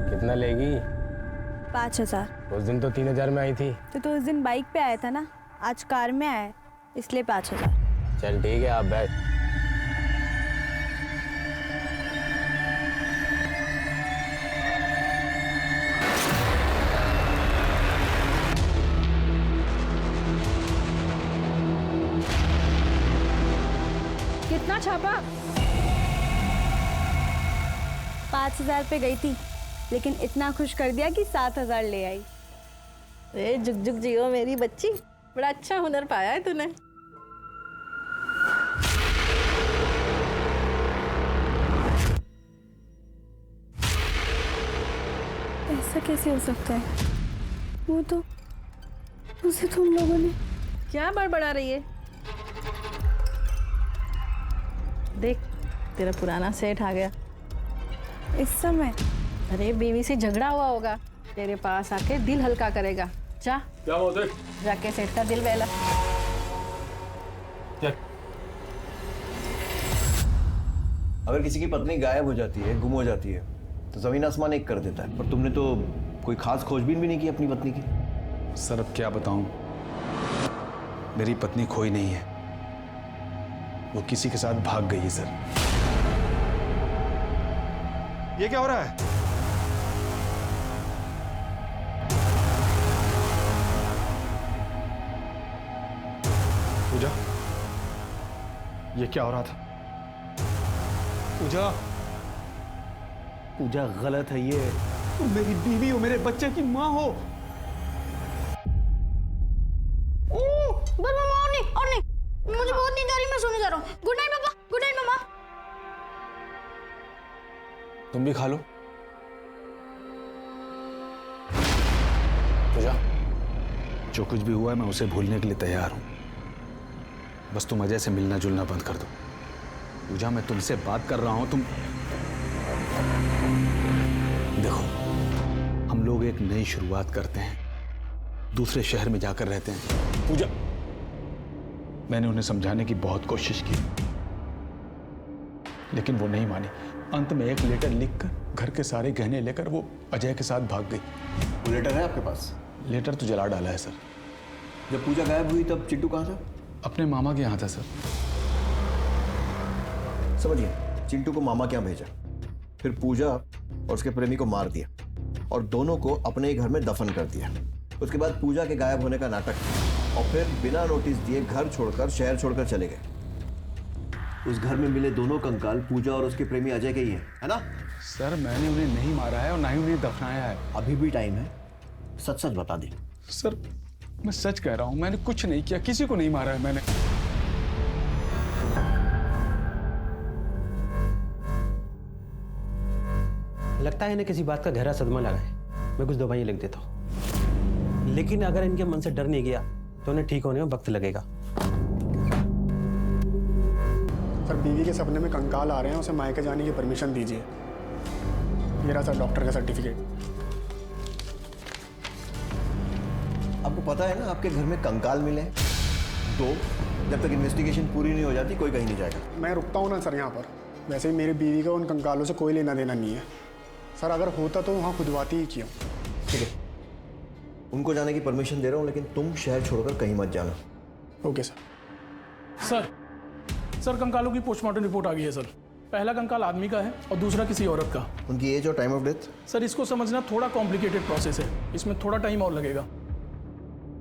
कितना लेगी? 5,000। उस दिन तो 3,000 में आई थी। तो उस दिन बाइक पे आया था ना, आज कार में आया है, इसलिए 5,000। चल ठीक है, आप बैठ। कितना छापा? 5,000 पे गई थी, लेकिन इतना खुश कर दिया कि 7,000 ले आई। ए जुग जुग जियो मेरी बच्ची, बड़ा अच्छा हुनर पाया है तूने। ऐसा कैसे हो सकता है? वो तो उसे तुम लोगों ने। क्या बड़बड़ा रही है? देख, तेरा पुराना सेठ आ गया। इस समय? अरे बीवी से झगड़ा हुआ होगा, तेरे पास आके दिल हल्का करेगा। जा, क्या हुआ? देख जाके सेठ का दिल बहला। अगर किसी की पत्नी गायब हो जाती है, गुम हो जाती है, तो जमीन आसमान एक कर देता है। पर तुमने तो कोई खास खोजबीन भी नहीं की अपनी पत्नी की। सर अब क्या बताऊं, मेरी पत्नी खोई नहीं है, वो किसी के साथ भाग गई है सर। ये क्या हो रहा है? पूजा, ये क्या हो रहा था? पूजा, पूजा गलत है ये। तुम मेरी बीवी हो, मेरे बच्चे की माँ हो। बस मामा और नहीं, मुझे बहुत नींद आ रही है, मैं सोने जा रहा हूँ। गुड नाइट पापा, गुड नाइट मामा। तुम भी खा लो। पूजा, जो कुछ भी हुआ है मैं उसे भूलने के लिए तैयार हूं, बस तुम अजय से मिलना जुलना बंद कर दो। पूजा, मैं तुमसे बात कर रहा हूं, तुम देखो, हम लोग एक नई शुरुआत करते हैं, दूसरे शहर में जाकर रहते हैं। पूजा, मैंने उन्हें समझाने की बहुत कोशिश की, लेकिन वो नहीं मानी। अंत में एक लेटर लिखकर घर के सारे गहने लेकर वो अजय के साथ भाग गई। वो लेटर है आपके पास? लेटर तो जला डाला है सर। जब पूजा गायब हुई तब चिट्टू कहाँ था? अपने मामा के यहाँ था सर। समझिए, चिंटू को मामा क्या भेजा, फिर पूजा और उसके प्रेमी को मार दिया और दोनों को अपने ही घर में दफन कर दिया। उसके बाद पूजा के गायब होने का नाटक, और फिर बिना नोटिस दिए घर छोड़कर, शहर छोड़कर चले गए। उस घर में मिले दोनों कंकाल पूजा और उसके प्रेमी अजय के ही है ना? सर मैंने उन्हें नहीं मारा है और ना ही उन्हें दफनाया है। अभी भी टाइम है, सच सच बता दे। सर मैं सच कह रहा हूं, मैंने कुछ नहीं किया, किसी को नहीं मारा है मैंने। लगता है इन्हें किसी बात का गहरा सदमा लगा है। मैं कुछ दवाइयां लिख देता हूं, लेकिन अगर इनके मन से डर नहीं गया तो उन्हें ठीक होने में वक्त लगेगा। सर, बीवी के सपने में कंकाल आ रहे हैं, उसे मायके जाने की परमिशन दीजिए। मेरा सर डॉक्टर का सर्टिफिकेट। आपको पता है ना, आपके घर में कंकाल मिले हैं दो। जब तक इन्वेस्टिगेशन पूरी नहीं हो जाती कोई कहीं नहीं जाएगा। मैं रुकता हूँ ना सर यहाँ पर। वैसे ही मेरी बीवी का उन कंकालों से कोई लेना देना नहीं है सर। अगर होता तो वहाँ खुदवाती ही क्यों। ठीक है, उनको जाने की परमिशन दे रहा हूँ, लेकिन तुम शहर छोड़कर कहीं मत जाना। Okay sir. सर कंकालों की पोस्टमार्टम रिपोर्ट आ गई है सर। पहला कंकाल आदमी का है और दूसरा किसी औरत का। उनकी एज और टाइम ऑफ डेथ? सर इसको समझना थोड़ा कॉम्प्लिकेटेड प्रोसेस है, इसमें थोड़ा टाइम और लगेगा।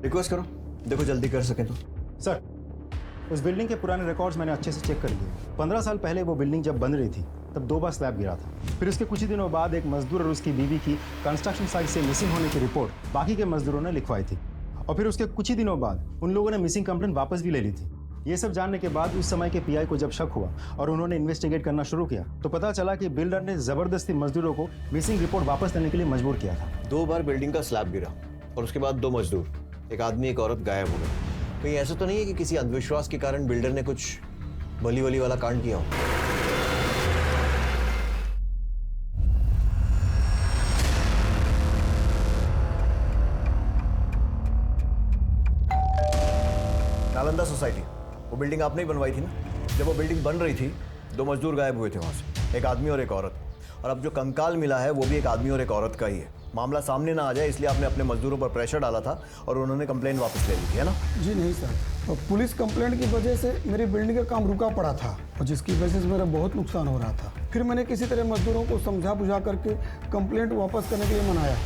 रिक्वेस्ट करो, देखो जल्दी कर सकें तो। सर, उस बिल्डिंग के पुराने रिकॉर्ड्स मैंने अच्छे से चेक कर लिए। 15 साल पहले वो बिल्डिंग जब बन रही थी तब 2 बार स्लैब गिरा था। फिर उसके कुछ ही दिनों बाद एक मजदूर और उसकी बीवी की कंस्ट्रक्शन साइट से मिसिंग होने की रिपोर्ट बाकी के मजदूरों ने लिखवाई थी, और फिर उसके कुछ ही दिनों बाद उन लोगों ने मिसिंग कंप्लेंट वापस भी ले ली थी। ये सब जानने के बाद उस समय के पीआई को जब शक हुआ और उन्होंने इन्वेस्टिगेट करना शुरू किया तो पता चला कि बिल्डर ने जबरदस्ती मजदूरों को मिसिंग रिपोर्ट वापस लेने के लिए मजबूर किया था। 2 बार बिल्डिंग का स्लैब गिरा और उसके बाद 2 मजदूर, एक आदमी एक औरत गायब हो गए। कहीं ऐसा तो नहीं है कि किसी अंधविश्वास के कारण बिल्डर ने कुछ बली वली वाला कांड किया हो? नालंदा सोसाइटी, वो बिल्डिंग आपने ही बनवाई थी ना? जब वो बिल्डिंग बन रही थी 2 मजदूर गायब हुए थे वहां से, एक आदमी और एक औरत। और अब जो कंकाल मिला है वो भी एक आदमी और एक औरत का ही है। मामला सामने ना आ जाए इसलिए आपने अपने मजदूरों पर प्रेशर डाला था और उन्होंने कंप्लेंट वापस ले ली थी, है ना? जी नहीं सर, तो पुलिस कंप्लेंट की वजह से मेरी बिल्डिंग का काम रुका पड़ा था और जिसकी वजह से मेरा बहुत नुकसान हो रहा था। फिर मैंने किसी तरह मजदूरों को समझा बुझा करके कंप्लेंट वापस करने के लिए मनाया।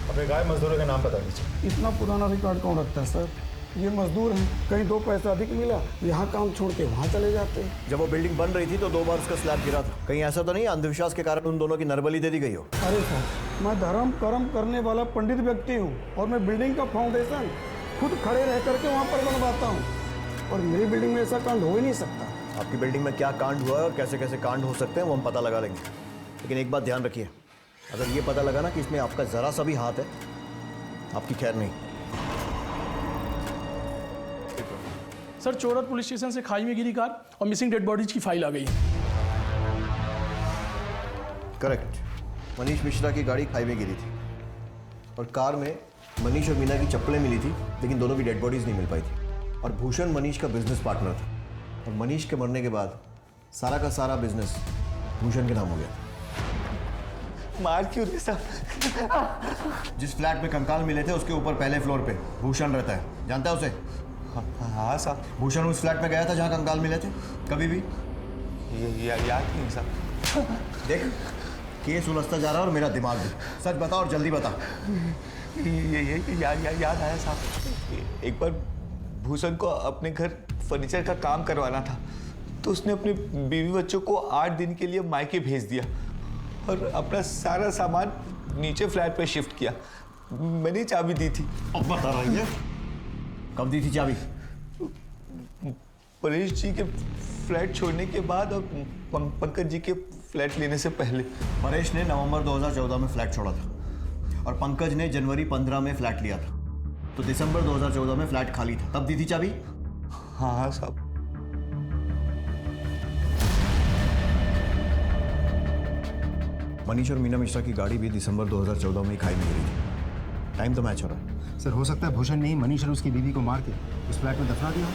अपने गायब मजदूरों का नाम बता दीजिए। इतना पुराना रिकॉर्ड कौन रखता है सर? ये मजदूर हैं, कहीं 2 पैसा अधिक मिला यहाँ काम छोड़ के वहाँ चले जाते हैं। जब वो बिल्डिंग बन रही थी तो 2 बार उसका स्लैब गिरा था। कहीं ऐसा तो नहीं अंधविश्वास के कारण उन दोनों की नरबली दे दी गई हो? अरे सर, मैं धर्म कर्म करने वाला पंडित व्यक्ति हूँ और मैं बिल्डिंग का फाउंडेशन खुद खड़े रह करके वहाँ पर बनवाता हूँ और मेरी बिल्डिंग में ऐसा कांड हो ही नहीं सकता। आपकी बिल्डिंग में क्या कांड हुआ है और कैसे कैसे कांड हो सकते हैं वो हम पता लगा लेंगे, लेकिन एक बात ध्यान रखिए, अगर ये पता लगा ना कि इसमें आपका जरा सा भी हाथ है, आपकी खैर नहीं। सर चोरत पुलिस स्टेशन से खाई में गिरी कार और मिसिंग डेड बॉडीज की फाइल आ गई है। करेक्ट, मनीष मिश्रा की गाड़ी खाई में गिरी थी और कार में मनीष और मीना की चप्पलें मिली थी, लेकिन दोनों की डेड बॉडीज नहीं मिल पाई थी। और भूषण मनीष का बिजनेस पार्टनर था और मनीष के मरने के बाद सारा का सारा बिजनेस भूषण के नाम हो गया। मार क्यों रहे साहब? जिस फ्लैट में कंकाल मिले थे उसके ऊपर पहले फ्लोर पे भूषण रहता है, जानता है उसे? हाँ साहब। भूषण उस फ्लैट में गया था जहाँ कंकाल मिले थे कभी भी? याद नहीं साहब। देख, केस उलझता जा रहा है और मेरा दिमाग भी। सच बता और जल्दी बता। याद आया साहब, एक बार भूषण को अपने घर फर्नीचर का काम करवाना था तो उसने अपने बीवी बच्चों को 8 दिन के लिए मायके भेज दिया और अपना सारा सामान नीचे फ्लैट पे शिफ्ट किया। मैंने चाबी दी थी। अब बता रही है, कब दी थी चाबी? परेश जी के फ्लैट छोड़ने के बाद और पंकज जी के फ्लैट लेने से पहले। परेश ने नवंबर 2014 में फ्लैट छोड़ा था और पंकज ने जनवरी 15 में फ्लैट लिया था, तो दिसंबर 2014 में फ्लैट खाली था, तब दी थी चाबी? हाँ साहब। मनीष और मीना मिश्रा की गाड़ी भी दिसंबर 2014 में ही खाई में गिरी थी। टाइम तो मैच हो रहा है। सर हो सकता है भूषण ने ही मनीष और उसकी बीवी को मार के उस फ्लैट में दफना दिया।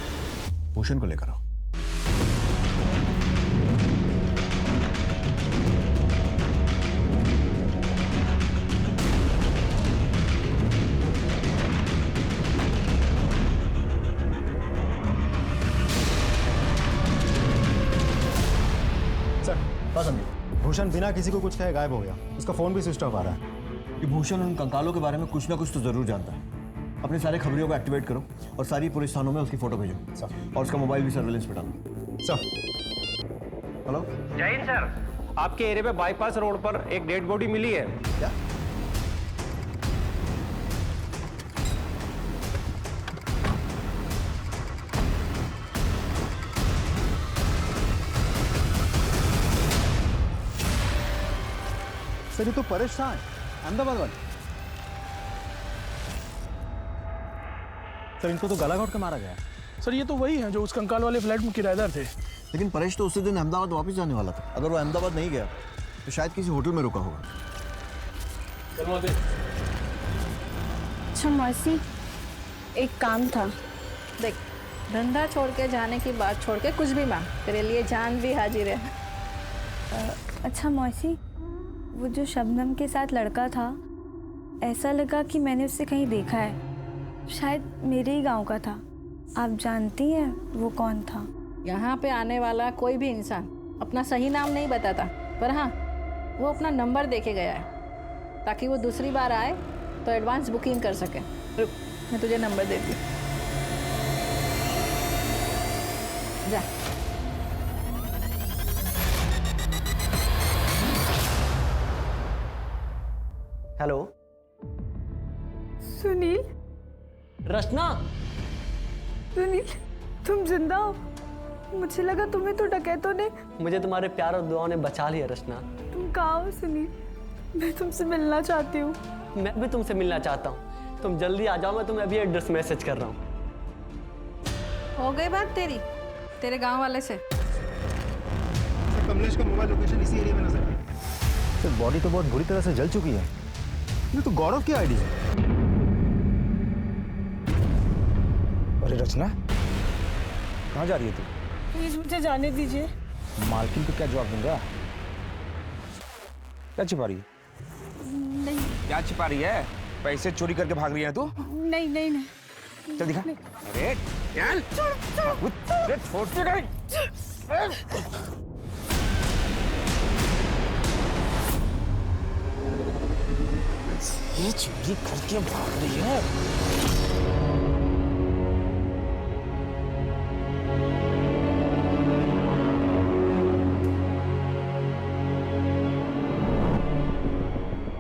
भूषण को लेकर आओ। भूषण बिना किसी को कुछ कहे गायब हो गया। उसका फोन भी स्विच ऑफ आ रहा है। कि भूषण उन कंकालों के बारे में कुछ ना कुछ तो जरूर जानता है। अपने सारे खबरियों को एक्टिवेट करो और सारी पुलिस थानों में उसकी फोटो भेजो और उसका मोबाइल भी सर्वेलेंस पे डालो। सर। हेलो जय हिंद सर, आपके एरिया पे बाईपास रोड पर एक डेड बॉडी मिली है। क्या? सर ये तो परेश शाह है, अहमदाबाद वाले। सर इनको तो गला घोट के मारा गया। सर ये तो वही हैं जो उस कंकाल वाले फ्लैट में किराएदार थे। लेकिन परेश तो उसी दिन अहमदाबाद वापस जाने वाला था। अगर वो अहमदाबाद नहीं गया तो शायद किसी होटल में रुका होगा। अच्छा मौसी, एक काम था। देख, धंधा छोड़ के जाने की बात छोड़ के कुछ भी मांग, तेरे लिए जान भी हाजिर है। अच्छा मौसी, वो जो शबनम के साथ लड़का था, ऐसा लगा कि मैंने उससे कहीं देखा है। शायद मेरे ही गांव का था। आप जानती हैं वो कौन था? यहाँ पे आने वाला कोई भी इंसान अपना सही नाम नहीं बताता, पर हाँ, वो अपना नंबर देके गया है ताकि वो दूसरी बार आए तो एडवांस बुकिंग कर सके। रुक, मैं तुझे नंबर देती हूँ, जा। हेलो सुनील। रचना। सुनील, तुम जिंदा हो? मुझे लगा तुम्हें तो डकैतों ने। मुझे तुम्हारे प्यार और दुआओं ने बचा लिया रचना। तुम कहाँ हो सुनील? मैं तुमसे मिलना चाहती हूँ। मैं भी तुमसे मिलना चाहता हूँ। तुम जल्दी आ जाओ, मैं तुम्हें अभी एड्रेस मैसेज कर रहा हूँ। हो गई बात तेरे गांव वाले से? सर कमलेश का मोबाइल लोकेशन इसी एरिया में नजर है। सर बॉडी तो बहुत बुरी तरह से जल चुकी है। ये तो गौरव की आईडी है। अरे रचना, कहाँ जा रही है तू? प्लीज मुझे जाने दीजिए। मालकिन को क्या जवाब दूंगा? क्या छिपा रही है? नहीं क्या छिपा रही है? पैसे चोरी करके भाग रही है तू? नहीं नहीं नहीं चल दिखा। अरे चल अरे छोड़ के गई। ये चोरी करके भाग रही है।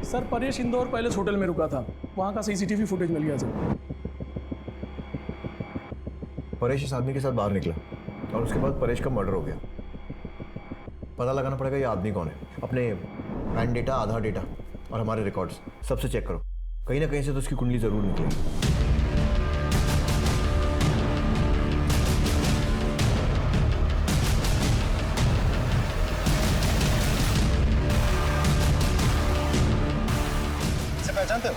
Sir Paresh Indore palace hotel में रुका था, वहाँ का सीसीटीवी फुटेज मिल गया सर। परेश इस आदमी के साथ बाहर निकला और उसके बाद परेश का मर्डर हो गया। पता लगाना पड़ेगा ये आदमी कौन है। अपने पैन डेटा, आधार डेटा और हमारे रिकॉर्ड्स सबसे चेक करो, कहीं ना कहीं से तो उसकी कुंडली जरूर निकलेगी। पहचानते हो?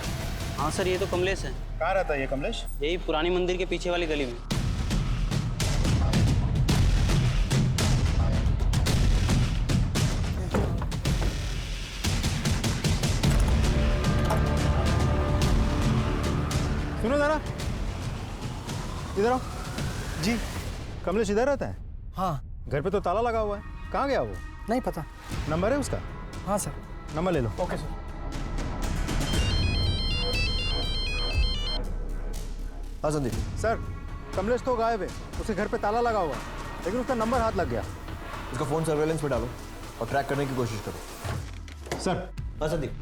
हाँ सर, ये तो कमलेश है। कहाँ रहता है ये कमलेश? यही पुरानी मंदिर के पीछे वाली गली में। सुनो जरा, इधर आओ। जी, कमलेश इधर रहता है? हाँ। घर पे तो ताला लगा हुआ है, कहाँ गया वो? नहीं पता। नंबर है उसका? हाँ सर। नंबर ले लो। Okay sir. हाँ संदीप। सर, कमलेश तो गायब है, उसके घर पे ताला लगा हुआ है, लेकिन उसका नंबर हाथ लग गया। उसका फोन सर्वेलेंस पे डालो और ट्रैक करने की कोशिश करो। सर। हाँ संदीप।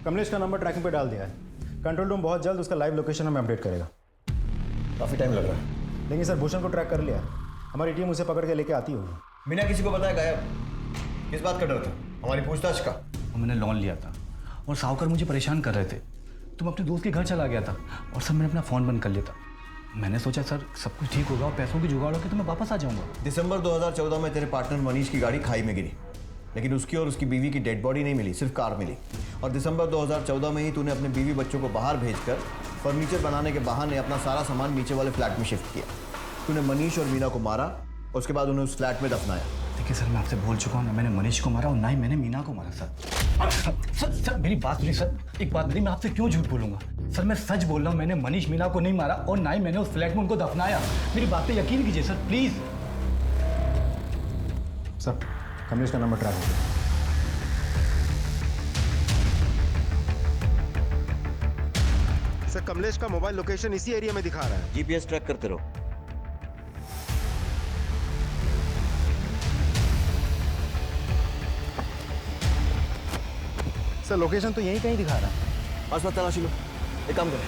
कमलेश का नंबर ट्रैकिंग पे डाल दिया है। कंट्रोल रूम बहुत जल्द उसका लाइव लोकेशन हमें अपडेट करेगा। काफी टाइम लग रहा है, लेकिन सर भूषण को ट्रैक कर लिया, हमारी टीम उसे पकड़ के लेके आती होगी। बिना किसी को बताया गायब, किस बात का डर था? हमारी पूछताछ का। मैंने लोन लिया था और साहूकार मुझे परेशान कर रहे थे, तो मैं अपने दोस्त के घर चला गया था और सर मैंने अपना फ़ोन बंद कर लिया था। मैंने सोचा सर सब कुछ ठीक होगा और पैसों की जुगाड़ होगी तो मैं वापस आ जाऊंगा। दिसंबर 2014 में तेरे पार्टनर मनीष की गाड़ी खाई में गिरी, लेकिन उसकी और उसकी बीवी की डेड बॉडी नहीं मिली, सिर्फ कार मिली। और दिसंबर 2014 में ही तूने अपने बीवी बच्चों को बाहर भेजकर फर्नीचर बनाने के बहाने अपना सारा सामान नीचे वाले फ्लैट में शिफ्ट किया। तूने मनीष और मीना को मारा और उसके बाद उन्हें उस फ्लैट में दफनाया। देखिए सर, मैं आपसे बोल चुका हूँ, ना मैंने मनीष को मारा और ना ही मैंने मीना को मारा सर। सर मेरी बात सुनिए सर, एक बात नहीं, मैं आपसे क्यों झूठ बोलूंगा सर, मैं सच बोल रहा हूँ। मैंने मनीष मीना को नहीं मारा और ना ही मैंने उस फ्लैट में उनको दफनाया। मेरी बात पे यकीन कीजिए सर प्लीज। सर कमलेश का नंबर ट्रैक हो गया। सर कमलेश का मोबाइल लोकेशन इसी एरिया में दिखा रहा है। जीपीएस ट्रैक करते रहो। सर लोकेशन तो यहीं कहीं दिखा रहा है। आसपास तलाशी लो। एक काम करो,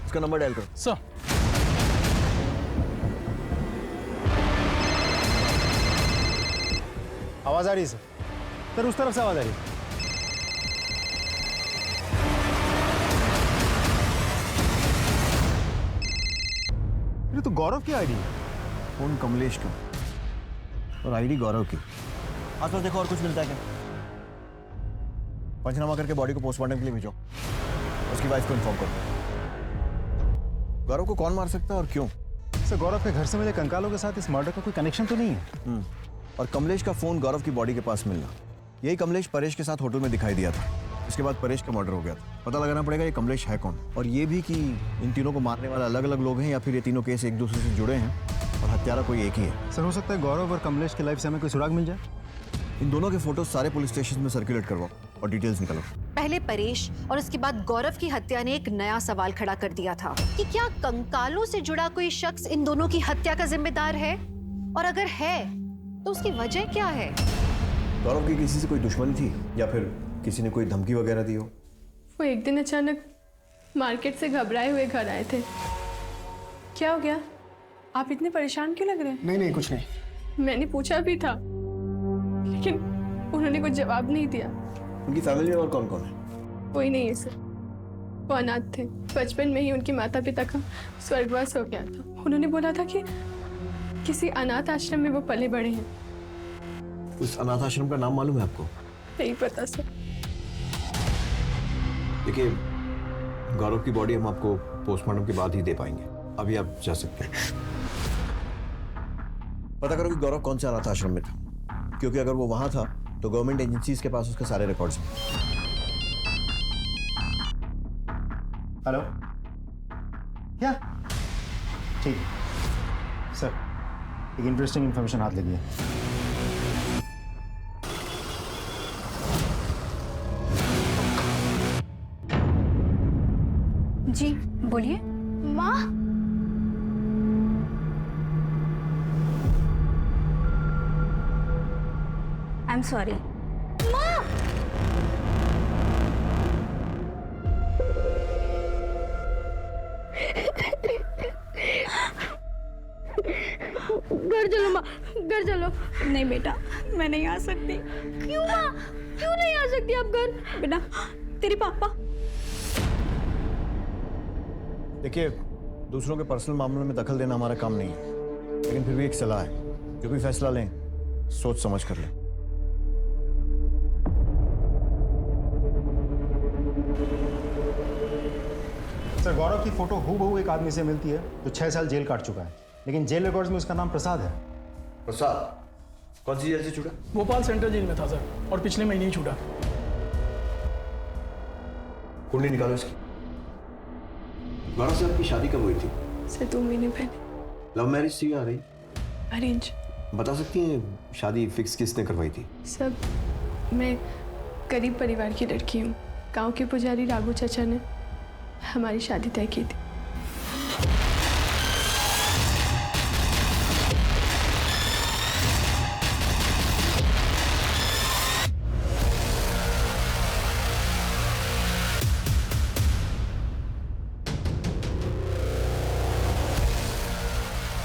इसका नंबर डायल करो। सर आवाज आ रही है सर। सर उस तरफ से आवाज आ रही है। ये तो गौरव की आईडी है। फोन कमलेश का और आईडी गौरव की। आसपास देखो और कुछ मिलता है क्या? पंचनामा करके बॉडी को पोस्टमार्टम के लिए भेजो। उसकी वाइफ को इन्फॉर्म करो। गौरव को कौन मार सकता है और क्यों? सर गौरव के घर से मिले कंकालों के साथ इस मर्डर का कोई कनेक्शन तो नहीं है। और कमलेश का फोन गौरव की बॉडी के पास मिलना, यही कमलेश परेश के साथ होटल में दिखाई दिया था। इसके बाद परेश का मर्डर हो गया था। पता लगाना पड़ेगा ये कमलेश है कौन, और ये भी कि इन तीनों को मारने वाले अलग अलग लोग हैं या फिर ये तीनों केस एक दूसरे से जुड़े हैं और हत्यारा कोई एक ही है। सर हो सकता है गौरव और कमलेश की लाइफ से हमें कोई सुराग मिल जाए। इन दोनों के फोटोज सारे पुलिस स्टेशन में सर्कुलेट करवाओ और डिटेल्स निकालो। पहले परेश और उसके बाद गौरव की हत्या ने एक नया सवाल खड़ा कर दिया था कि क्या कंकालों से जुड़ा कोई शख्स इन दोनों की हत्या का जिम्मेदार है, और अगर है तो उसकी वजह क्या है? गौरव की किसी से कोई दुश्मनी थी या फिर किसी ने कोई धमकी वगैरह दी हो? वो एक दिन अचानक मार्केट से घबराए हुए घर आए थे। क्या हो गया? आप इतने परेशान क्यों लग रहे हैं? नहीं कुछ नहीं। मैंने पूछा भी था, लेकिन उन्होंने कुछ जवाब नहीं दिया। उनकी फैमिली में और कौन कौन है? कोई नहीं है सर, वो अनाथ थे। बचपन में ही उनके माता पिता का स्वर्गवास हो गया था। उन्होंने बोला था कि किसी अनाथ आश्रम में वो पले बड़े हैं। उस अनाथ आश्रम का नाम मालूम है आपको? नहीं पता सर। देखिए, गौरव की बॉडी हम आपको पोस्टमार्टम के बाद ही दे पाएंगे, अभी आप जा सकते हैं। पता करो कि गौरव कौन सा अनाथ आश्रम में था, क्योंकि अगर वो वहां था तो गवर्नमेंट एजेंसीज के पास उसके सारे रिकॉर्ड्स हैं। हेलो, क्या? ठीक सर, एक इंटरेस्टिंग इन्फॉर्मेशन हाथ लगी है। जी बोलिए। माँ, आई एम सॉरी। घर चलो माँ, घर चलो। नहीं बेटा, मैं नहीं आ सकती। क्यों माँ, क्यों नहीं आ सकती आप घर? बेटा, तेरे पापा। देखिए, दूसरों के पर्सनल मामलों में दखल देना हमारा काम नहीं है, लेकिन फिर भी एक सलाह है, जो भी फैसला लें सोच समझ कर लें। सर, गौरव की फोटो हूबहू एक आदमी से मिलती है जो 6 साल जेल काट चुका है, लेकिन जेल रिकॉर्ड्स में उसका नाम प्रसाद है। प्रसाद कौन सी जेल से छूटा? भोपाल सेंट्रल जेल में था सर, और पिछले महीने ही छूटा। कुंडली निकालो इसकी। गौरव से आपकी शादी कब हुई थी? सर 2 महीने पहले। लव मैरिज थी या अरेंज? अरेंज। बता सकती हैं शादी फिक्स किसने करवाई थी? सब, मैं गरीब परिवार की लड़की हूँ। गांव के पुजारी राघु चाचा ने हमारी शादी तय की थी।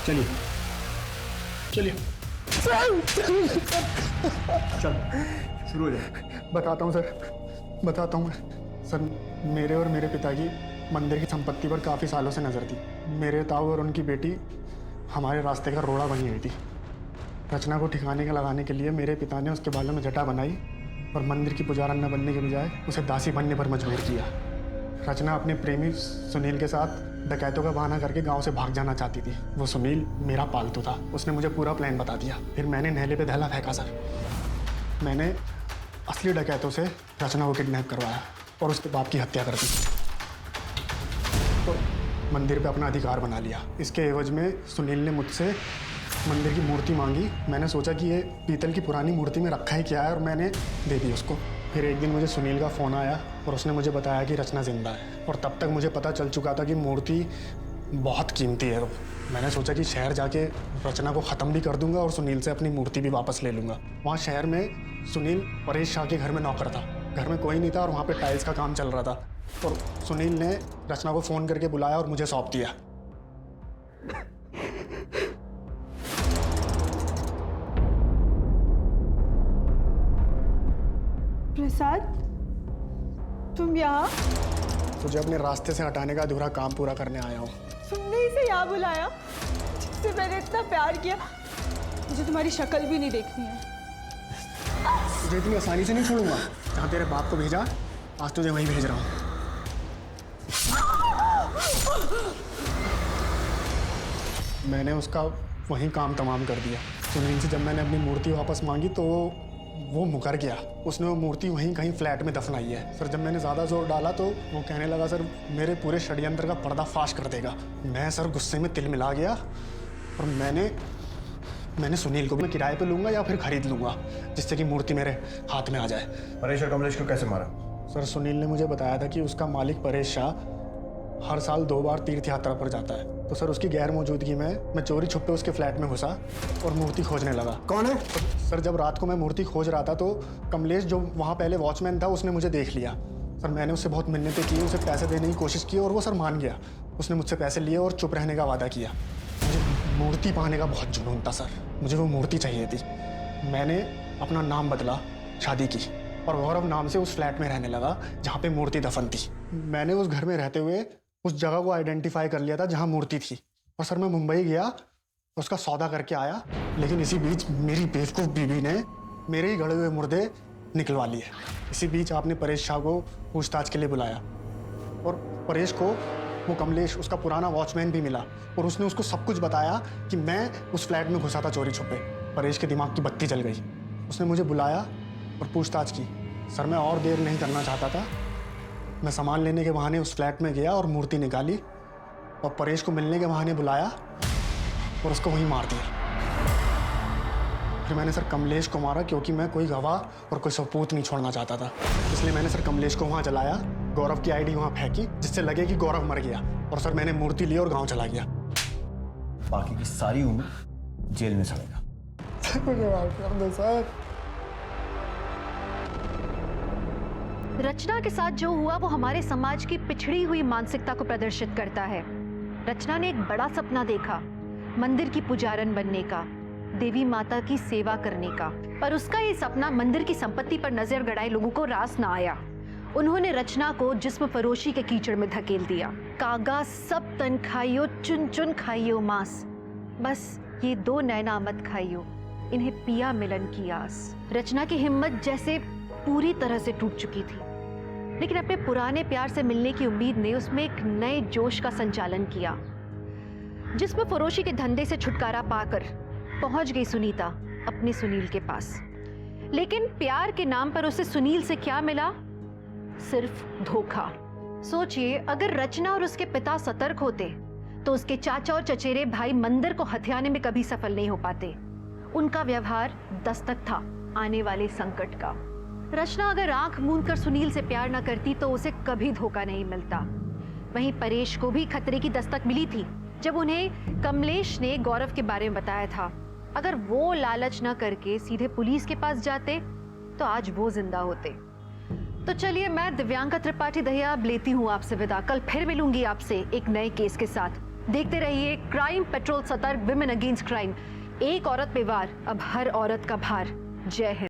चलिए चलिए चल, शुरू हो जाए। बताता हूँ सर, बताता हूँ मैं। सर, मेरे और मेरे पिता की मंदिर की संपत्ति पर काफ़ी सालों से नज़र थी। मेरे ताऊ और उनकी बेटी हमारे रास्ते का रोड़ा बनी हुई थी। रचना को ठिकाने का लगाने के लिए मेरे पिता ने उसके बालों में जटा बनाई और मंदिर की पुजारन बनने के बजाय उसे दासी बनने पर मजबूर किया। रचना अपने प्रेमी सुनील के साथ डकैतों का बहाना करके गांव से भाग जाना चाहती थी। वो सुनील मेरा पालतू था, उसने मुझे पूरा प्लान बता दिया। फिर मैंने नहले पे धैला फेंका सर। मैंने असली डकैतों से रचना को किडनैप करवाया और उसके बाप की हत्या कर दी, तो मंदिर पे अपना अधिकार बना लिया। इसके एवज में सुनील ने मुझसे मंदिर की मूर्ति मांगी। मैंने सोचा कि ये पीतल की पुरानी मूर्ति में रखा ही क्या है, और मैंने दे दी उसको। फिर एक दिन मुझे सुनील का फ़ोन आया और उसने मुझे बताया कि रचना जिंदा है, और तब तक मुझे पता चल चुका था कि मूर्ति बहुत कीमती है। मैंने सोचा कि शहर जाके रचना को ख़त्म भी कर दूंगा और सुनील से अपनी मूर्ति भी वापस ले लूँगा। वहाँ शहर में सुनील परेश शाह के घर में नौकर था। घर में कोई नहीं था और वहाँ पे टाइल्स का काम चल रहा था, और सुनील ने रचना को फ़ोन करके बुलाया और मुझे सौंप दिया। प्रसाद, तुम यहाँ? तुझे अपने रास्ते से हटाने का अधूरा काम पूरा करने आया हूँ। तुमने इसे यहाँ बुलाया जिससे मैंने इतना प्यार किया? मुझे तुम्हारी शक्ल भी नहीं देखनी है। तुझे इतनी आसानी से नहीं छोड़ूंगा। जहाँ तेरे बाप को भेजा, आज तुझे वहीं भेज रहा हूँ। मैंने उसका वहीं काम तमाम कर दिया। सुनील से जब मैंने अपनी मूर्ति वापस मांगी तो वो मुकर गया। उसने वो मूर्ति वहीं कहीं फ्लैट में दफनाई है। सर, जब मैंने ज़्यादा जोर डाला तो वो कहने लगा सर मेरे पूरे षड्यंत्र का पर्दाफाश कर देगा। मैं सर गुस्से में तिल मिला गया और मैंने सुनील को भी किराए पे लूँगा या फिर खरीद लूँगा, जिससे कि मूर्ति मेरे हाथ में आ जाए। परेश और कमलेश को कैसे मारा? सर, सुनील ने मुझे बताया था कि उसका मालिक परेश शाह हर साल 2 बार तीर्थ यात्रा पर जाता है। तो सर, उसकी गैर मौजूदगी में मैं चोरी छुपे उसके फ्लैट में घुसा और मूर्ति खोजने लगा। कौन है? सर, जब रात को मैं मूर्ति खोज रहा था तो कमलेश, जो वहाँ पहले वॉचमैन था, उसने मुझे देख लिया। सर, मैंने उससे बहुत मिन्नतें की, उसे पैसे देने की कोशिश की और वो सर मान गया। उसने मुझसे पैसे लिए और चुप रहने का वादा किया। मुझे मूर्ति पाने का बहुत जुनून था सर, मुझे वो मूर्ति चाहिए थी। मैंने अपना नाम बदला, शादी की, और गौरव नाम से उस फ्लैट में रहने लगा जहाँ पे मूर्ति दफन थी। मैंने उस घर में रहते हुए उस जगह को आइडेंटिफाई कर लिया था जहाँ मूर्ति थी। और सर, मैं मुंबई गया, उसका सौदा करके आया, लेकिन इसी बीच मेरी बेवकूफ़ बीवी ने मेरे ही गड़े हुए मुर्दे निकलवा लिए। इसी बीच आपने परेश शाह को पूछताछ के लिए बुलाया, और परेश को वो कमलेश, उसका पुराना वॉचमैन भी मिला, और उसने उसको सब कुछ बताया कि मैं उस फ्लैट में घुसा था चोरी छुपे। परेश के दिमाग की बत्ती जल गई। उसने मुझे बुलाया और पूछताछ की। सर, मैं और देर नहीं करना चाहता था, मैं सामान लेने के बहाने उस फ्लैट में गया और मूर्ति निकाली और परेश को मिलने के बहाने बुलाया और उसको वहीं मार दिया। फिर मैंने सर कमलेश को मारा क्योंकि मैं कोई गवाह और कोई सबूत नहीं छोड़ना चाहता था। इसलिए मैंने सर कमलेश को वहाँ जलाया, गौरव की आईडी वहाँ फेंकी जिससे लगे कि गौरव मर गया, और सर मैंने मूर्ति ली और गाँव चला गया। बाकी की सारी उम्र जेल में सड़ेगा। मुझे माफ कर दो सर। रचना के साथ जो हुआ वो हमारे समाज की पिछड़ी हुई मानसिकता को प्रदर्शित करता है। रचना ने एक बड़ा सपना देखा, मंदिर की पुजारन बनने का, देवी माता की सेवा करने का, पर उसका ये सपना मंदिर की संपत्ति पर नजर गड़ाए लोगों को रास ना आया। उन्होंने रचना को जिस्म फरोशी के कीचड़ में धकेल दिया। कागा सब तन खाइयो, चुन चुन खाइयो मांस, बस ये 2 नैना मत खाइयो, इन्हें पिया मिलन की आस। रचना की हिम्मत जैसे पूरी तरह से टूट चुकी थी, लेकिन अपने पुराने प्यार से मिलने की उम्मीद ने उसमें एक नए जोश का संचालन किया। जिसमें फरोशी के धंधे से छुटकारा पाकर पहुंच गई सुनीता अपने सुनील के पास। लेकिन प्यार के नाम पर उसे सुनील से क्या मिला? सिर्फ धोखा। सोचिए, अगर रचना और उसके पिता सतर्क होते तो उसके चाचा और चचेरे भाई मंदिर को हथियाने में कभी सफल नहीं हो पाते। उनका व्यवहार दस्तक था आने वाले संकट का। रचना अगर आंख मूंद कर सुनील से प्यार न करती तो उसे कभी धोखा नहीं मिलता। वहीं परेश को भी खतरे की दस्तक मिली थी जब उन्हें कमलेश ने गौरव के बारे में बताया था। अगर वो लालच न करके सीधे पुलिस के पास जाते तो आज वो जिंदा होते। तो चलिए, मैं दिव्यांका त्रिपाठी दहिया अब लेती हूँ आपसे विदा। कल फिर मिलूंगी आपसे एक नए केस के साथ। देखते रहिए क्राइम पेट्रोल, सतर्क, विमेन अगेंस्ट क्राइम। एक औरत पे वार, अब हर औरत का भार। जय हिंद।